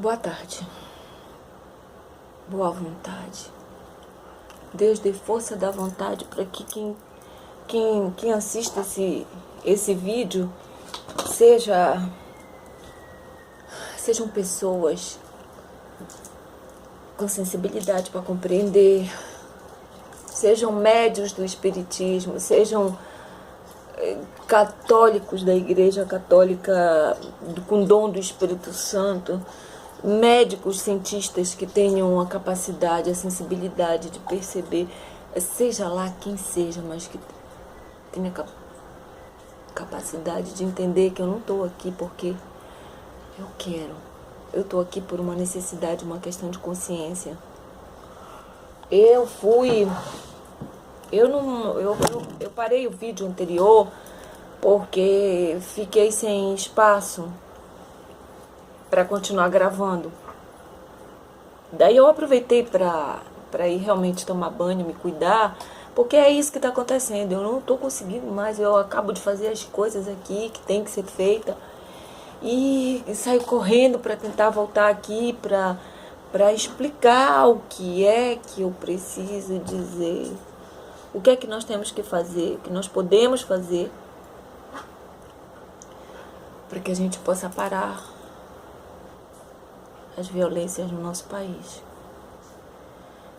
Boa tarde, boa vontade. Deus dê força da vontade para que quem assista esse vídeo sejam pessoas com sensibilidade para compreender, sejam médios do espiritismo, sejam católicos da Igreja Católica com dom do Espírito Santo, médicos, cientistas que tenham a capacidade, a sensibilidade de perceber, seja lá quem seja, mas que tenha capacidade de entender que eu não estou aqui porque eu quero. Eu estou aqui por uma necessidade, uma questão de consciência. Eu parei o vídeo anterior porque fiquei sem espaço para continuar gravando. Daí eu aproveitei para ir realmente tomar banho, me cuidar, porque é isso que está acontecendo. Eu não estou conseguindo mais, eu acabo de fazer as coisas aqui que tem que ser feita e saio correndo para tentar voltar aqui para explicar o que é que eu preciso dizer, o que é que nós temos que fazer, o que nós podemos fazer para que a gente possa parar as violências no nosso país.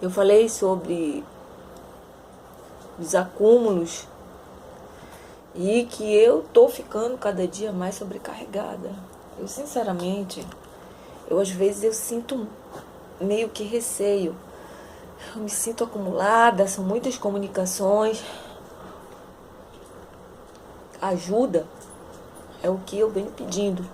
Eu falei sobre os acúmulos e que eu tô ficando cada dia mais sobrecarregada. Eu sinceramente, às vezes eu sinto meio que receio. Eu me sinto acumulada, são muitas comunicações. Ajuda é o que eu venho pedindo.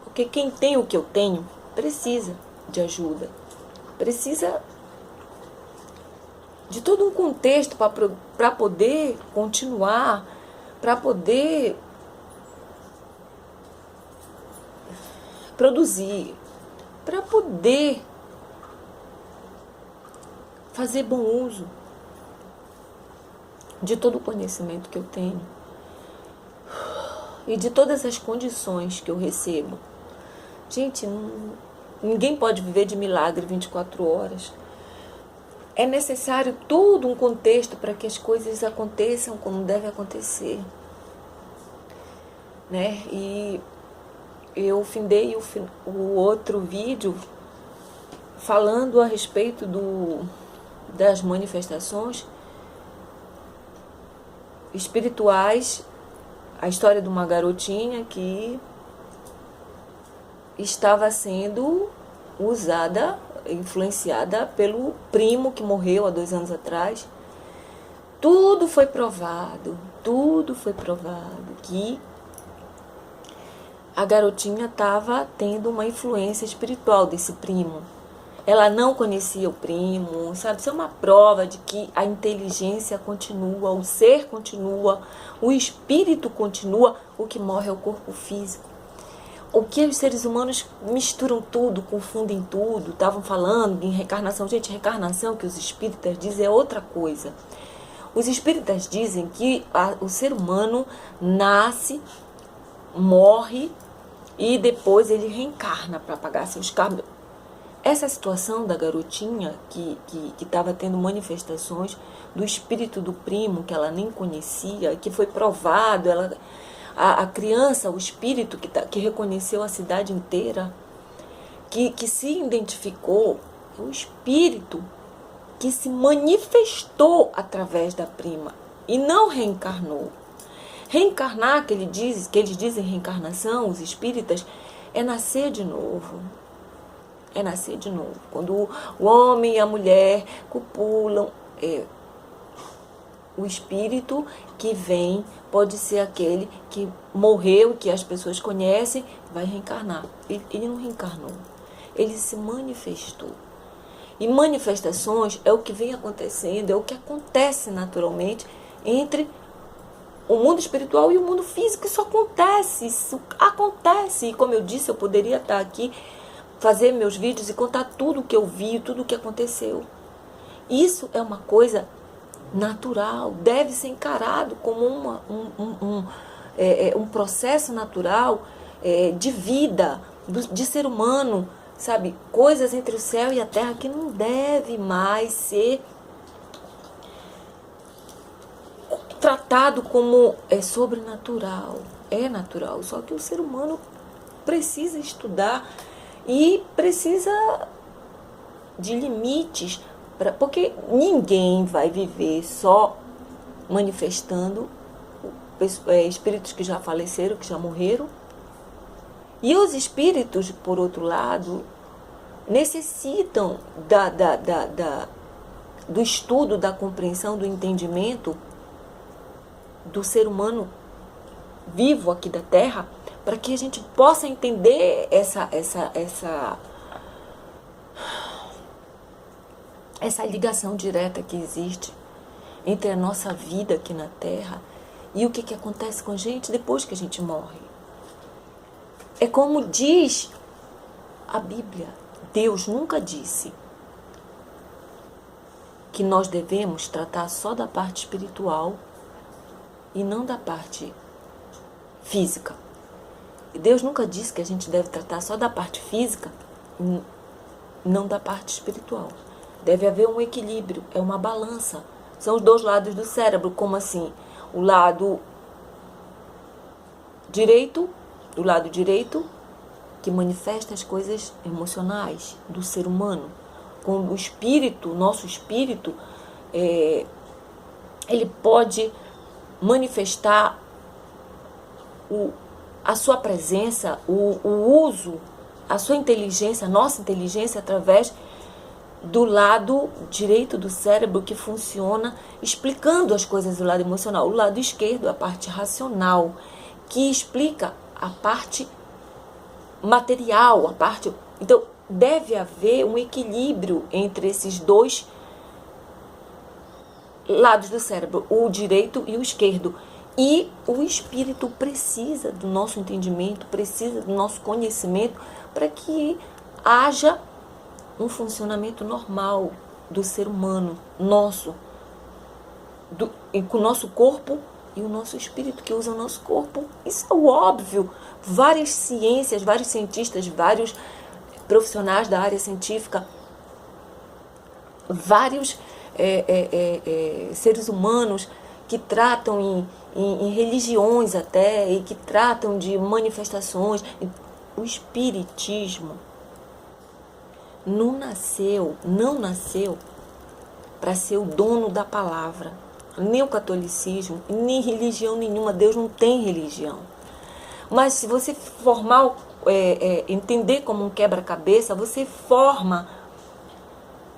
Porque quem tem o que eu tenho precisa de ajuda. Precisa de todo um contexto para poder continuar, para poder produzir, para poder fazer bom uso de todo o conhecimento que eu tenho e de todas as condições que eu recebo. Gente, ninguém pode viver de milagre 24 horas. É necessário todo um contexto para que as coisas aconteçam como devem acontecer, né? E eu findei o outro vídeo falando a respeito das manifestações espirituais, a história de uma garotinha que estava sendo usada, influenciada pelo primo que morreu há 2 anos atrás. Tudo foi provado que a garotinha estava tendo uma influência espiritual desse primo. Ela não conhecia o primo, sabe? Isso é uma prova de que a inteligência continua, o ser continua, o espírito continua, o que morre é o corpo físico. O que os seres humanos misturam tudo, confundem tudo, estavam falando em reencarnação. Gente, reencarnação que os espíritas dizem é outra coisa. Os espíritas dizem que o ser humano nasce, morre e depois ele reencarna para pagar seus karmas. Essa situação da garotinha que estava tendo manifestações do espírito do primo que ela nem conhecia, que foi provado, a criança, o espírito que reconheceu a cidade inteira, que se identificou, o espírito que se manifestou através da prima e não reencarnou. Reencarnar, que eles dizem reencarnação, os espíritas, é nascer de novo. É nascer de novo. Quando o homem e a mulher copulam, o espírito que vem pode ser aquele que morreu, que as pessoas conhecem, vai reencarnar. Ele não reencarnou, ele se manifestou. E manifestações é o que vem acontecendo, é o que acontece naturalmente entre o mundo espiritual e o mundo físico. Isso acontece. E como eu disse, eu poderia estar aqui, fazer meus vídeos e contar tudo o que eu vi, tudo o que aconteceu. Isso é uma coisa natural, deve ser encarado como um processo natural de vida, de ser humano, sabe? Coisas entre o céu e a terra que não deve mais ser tratado como sobrenatural. É natural, só que o ser humano precisa estudar e precisa de limites, porque ninguém vai viver só manifestando espíritos que já faleceram, que já morreram. E os espíritos, por outro lado, necessitam do estudo, da compreensão, do entendimento do ser humano vivo aqui da Terra, para que a gente possa entender essa ligação direta que existe entre a nossa vida aqui na Terra e o que acontece com a gente depois que a gente morre. É como diz a Bíblia, Deus nunca disse que nós devemos tratar só da parte espiritual e não da parte física. E Deus nunca disse que a gente deve tratar só da parte física e não da parte espiritual. Deve haver um equilíbrio, é uma balança. São os dois lados do cérebro, como assim? O lado direito, que manifesta as coisas emocionais do ser humano. Com o espírito, nosso espírito, ele pode manifestar a sua presença, o uso, a sua inteligência, a nossa inteligência através do lado direito do cérebro, que funciona explicando as coisas do lado emocional. O lado esquerdo é a parte racional, que explica a parte material, a parte... Então, deve haver um equilíbrio entre esses dois lados do cérebro, o direito e o esquerdo. E o espírito precisa do nosso entendimento, precisa do nosso conhecimento para que haja um funcionamento normal do ser humano, com o nosso corpo e o nosso espírito, que usa o nosso corpo. Isso é o óbvio. Várias ciências, vários cientistas, vários profissionais da área científica, vários seres humanos que tratam em religiões até, e que tratam de manifestações. O espiritismo não nasceu para ser o dono da palavra. Nem o catolicismo, nem religião nenhuma. Deus não tem religião. Mas se você entender como um quebra-cabeça, você forma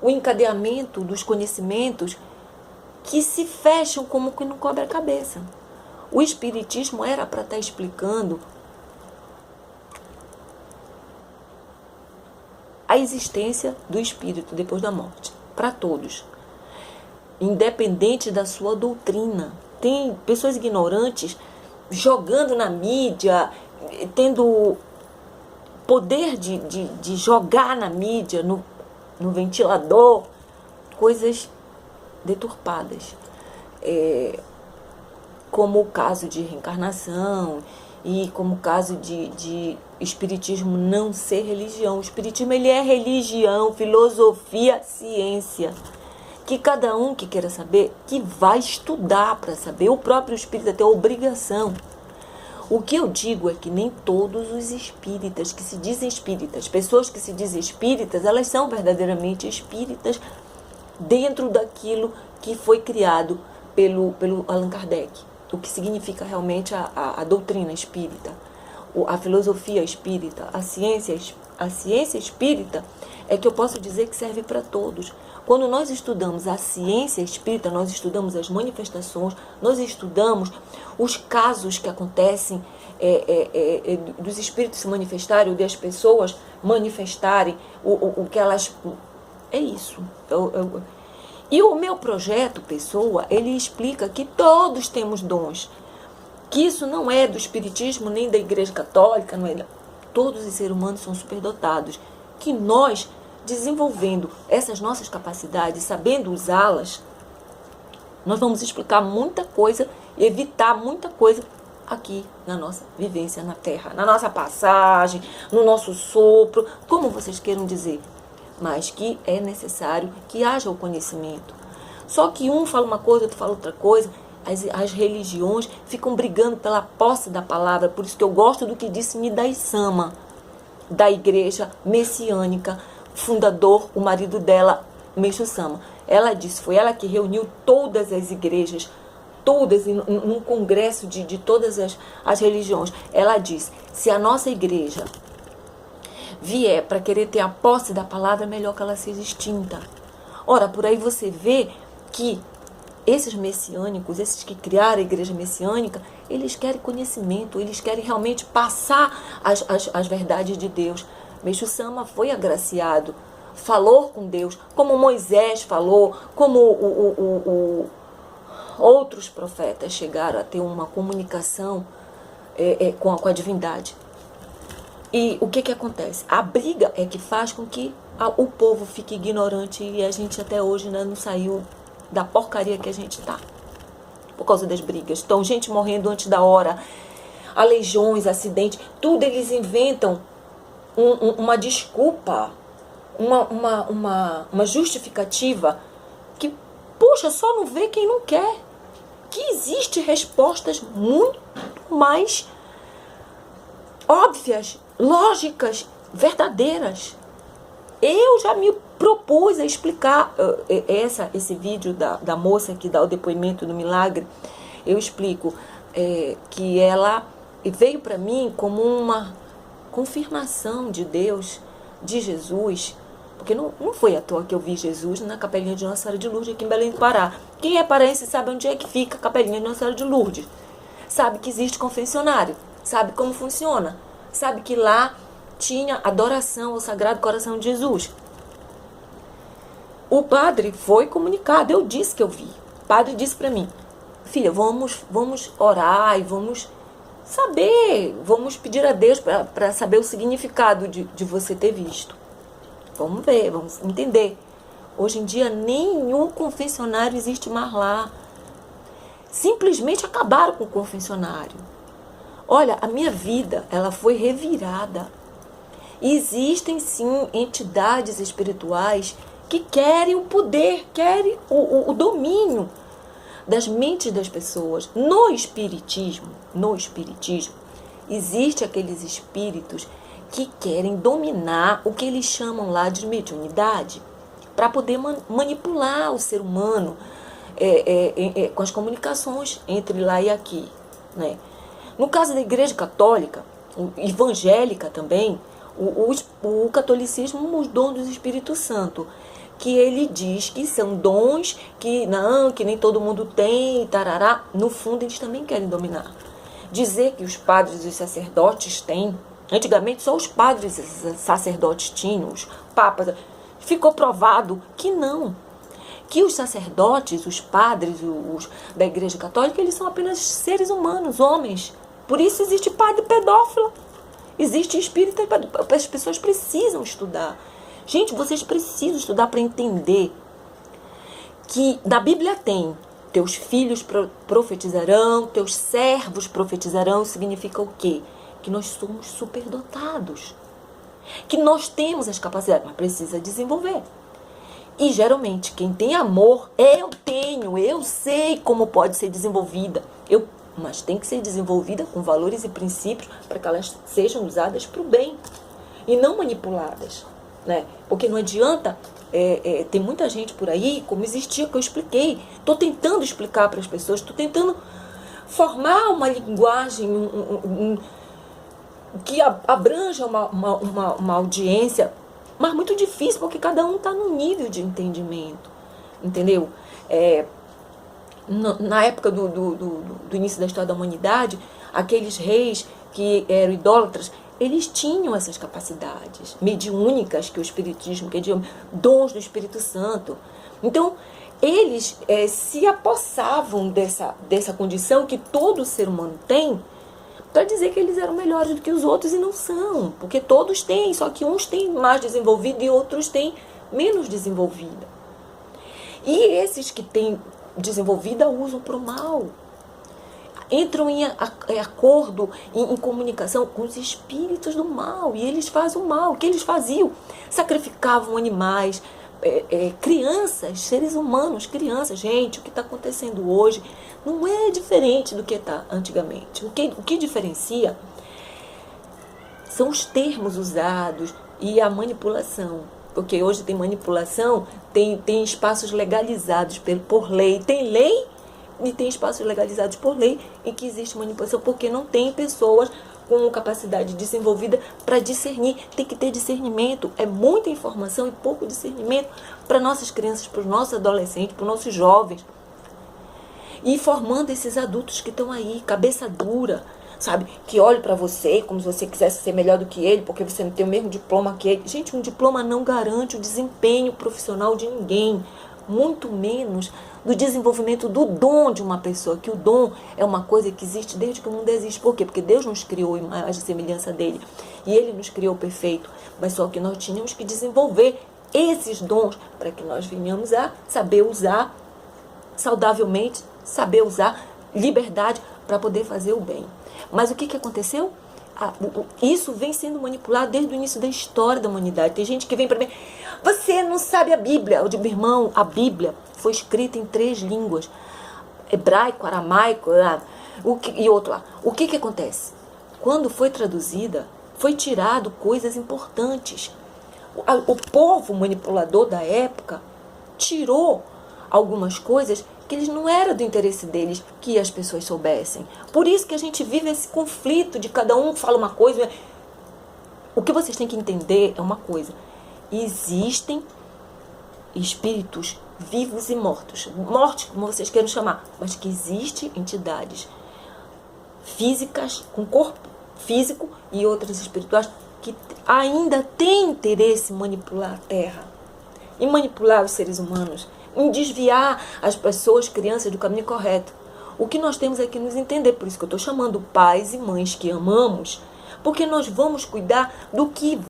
o encadeamento dos conhecimentos que se fecham como que no quebra-cabeça. O espiritismo era para estar explicando a existência do espírito depois da morte, para todos, independente da sua doutrina. Tem pessoas ignorantes jogando na mídia, tendo poder de jogar na mídia, no ventilador, coisas deturpadas, como o caso de reencarnação e como o caso de espiritismo não ser religião. O espiritismo, ele é religião, filosofia, ciência, que cada um que queira saber, que vai estudar para saber. O próprio espírita tem a obrigação. O que eu digo é que nem todos os espíritas que se dizem espíritas, pessoas que se dizem espíritas, elas são verdadeiramente espíritas dentro daquilo que foi criado pelo Allan Kardec. O que significa realmente a doutrina espírita, a filosofia espírita, a ciência espírita, é que eu posso dizer que serve para todos. Quando nós estudamos a ciência espírita, nós estudamos as manifestações, nós estudamos os casos que acontecem dos espíritos se manifestarem, ou das pessoas manifestarem o que elas... É isso. E o meu projeto Pessoa, ele explica que todos temos dons. Que isso não é do espiritismo, nem da Igreja Católica, não é. Todos os seres humanos são superdotados. Que nós, desenvolvendo essas nossas capacidades, sabendo usá-las, nós vamos explicar muita coisa e evitar muita coisa aqui na nossa vivência na Terra, na nossa passagem, no nosso sopro, como vocês queiram dizer, mas que é necessário que haja o conhecimento. Só que um fala uma coisa, outro fala outra coisa. As religiões ficam brigando pela posse da palavra. Por isso que eu gosto do que disse Nidai Sama, da igreja messiânica, fundador, o marido dela, Meixo Sama. Ela disse, foi ela que reuniu todas as igrejas, todas, num congresso de todas as religiões. Ela disse, se a nossa igreja vier para querer ter a posse da palavra, é melhor que ela seja extinta. Ora, por aí você vê que esses messiânicos, esses que criaram a igreja messiânica, eles querem conhecimento, eles querem realmente passar as verdades de Deus. Meixo Sama foi agraciado, falou com Deus, como Moisés falou, como outros profetas chegaram a ter uma comunicação com a divindade. E o que acontece? A briga é que faz com que o povo fique ignorante e a gente até hoje ainda não saiu da porcaria que a gente tá, por causa das brigas. Então, gente morrendo antes da hora, aleijões, acidentes, tudo eles inventam uma desculpa, uma justificativa que, poxa, só não vê quem não quer. Que existe respostas muito mais óbvias, lógicas, verdadeiras. Eu já me propus a explicar esse vídeo da moça que dá o depoimento do milagre. Eu explico que ela veio para mim como uma confirmação de Deus, de Jesus, porque não foi à toa que eu vi Jesus na Capelinha de Nossa Senhora de Lourdes aqui em Belém do Pará. Quem é paraense sabe onde é que fica a Capelinha de Nossa Senhora de Lourdes, sabe que existe confessionário, sabe como funciona, sabe que lá tinha adoração ao Sagrado Coração de Jesus. O padre foi comunicado, eu disse que eu vi. O padre disse para mim, filha, vamos orar e vamos saber, vamos pedir a Deus para saber o significado de você ter visto. Vamos ver, vamos entender. Hoje em dia nenhum confessionário existe mais lá. Simplesmente acabaram com o confessionário. Olha, a minha vida, ela foi revirada. Existem sim entidades espirituais que querem o poder, querem o domínio das mentes das pessoas. No espiritismo, existe aqueles espíritos que querem dominar o que eles chamam lá de mediunidade, para poder manipular o ser humano com as comunicações entre lá e aqui, né? No caso da Igreja Católica, evangélica também, o catolicismo, os dons do Espírito Santo, que ele diz que são dons que nem todo mundo tem, tarará, no fundo eles também querem dominar. Dizer que os padres e os sacerdotes têm, antigamente só os padres e sacerdotes tinham, os papas, ficou provado que não. Que os sacerdotes, os padres, os da Igreja Católica, eles são apenas seres humanos, homens. Por isso existe padre pedófilo, existe espírita, as pessoas precisam estudar. Gente, vocês precisam estudar para entender que na Bíblia tem teus filhos profetizarão, teus servos profetizarão, significa o quê? Que nós somos superdotados, que nós temos as capacidades, mas precisa desenvolver. E geralmente quem tem amor, eu sei como pode ser desenvolvida, mas tem que ser desenvolvida com valores e princípios para que elas sejam usadas para o bem e não manipuladas, né? Porque não adianta, tem muita gente por aí, como existia, que eu expliquei, estou tentando explicar para as pessoas, estou tentando formar uma linguagem que abranja uma audiência, mas muito difícil, porque cada um está num nível de entendimento, entendeu? Na época do início da história da humanidade, aqueles reis que eram idólatras, eles tinham essas capacidades mediúnicas que o espiritismo, que é dons do Espírito Santo. Então, eles se apossavam dessa condição que todo ser humano tem, para dizer que eles eram melhores do que os outros, e não são, porque todos têm, só que uns têm mais desenvolvido e outros têm menos desenvolvida. E esses que têm desenvolvida usam para o mal. entram em acordo, em comunicação com os espíritos do mal, e eles fazem o mal. O que eles faziam? Sacrificavam animais, crianças, seres humanos, crianças. Gente, o que está acontecendo hoje não é diferente do que está antigamente. O que diferencia são os termos usados e a manipulação. Porque hoje tem manipulação, tem espaços legalizados por lei. Tem lei e tem espaços legalizados por lei em que existe manipulação, porque não tem pessoas com capacidade desenvolvida para discernir. Tem que ter discernimento. É muita informação e pouco discernimento para nossas crianças, para os nossos adolescentes, para os nossos jovens. E formando esses adultos que estão aí, cabeça dura, sabe? Que olham para você como se você quisesse ser melhor do que ele, porque você não tem o mesmo diploma que ele. Gente, um diploma não garante o desempenho profissional de ninguém, muito menos do desenvolvimento do dom de uma pessoa, que o dom é uma coisa que existe desde que o mundo existe. Por quê? Porque Deus nos criou em imagem e semelhança dele, e ele nos criou perfeito, mas só que nós tínhamos que desenvolver esses dons para que nós venhamos a saber usar saudavelmente, saber usar liberdade para poder fazer o bem. Mas o que aconteceu? Isso vem sendo manipulado desde o início da história da humanidade. Tem gente que vem para mim, você não sabe a Bíblia. Eu digo, meu irmão, a Bíblia foi escrita em 3 línguas, hebraico, aramaico e outro lá. O que acontece? Quando foi traduzida, foi tirado coisas importantes. O povo manipulador da época tirou algumas coisas que eles não era do interesse deles que as pessoas soubessem. Por isso que a gente vive esse conflito de cada um fala uma coisa. O que vocês têm que entender é uma coisa. Existem espíritos vivos e mortos. Mortos, como vocês queiram chamar. Mas que existem entidades físicas, com corpo físico, e outras espirituais que ainda têm interesse em manipular a Terra, em manipular os seres humanos, em desviar as pessoas, crianças, do caminho correto. O que nós temos é que nos entender. Por isso que eu estou chamando pais e mães que amamos, porque nós vamos cuidar do que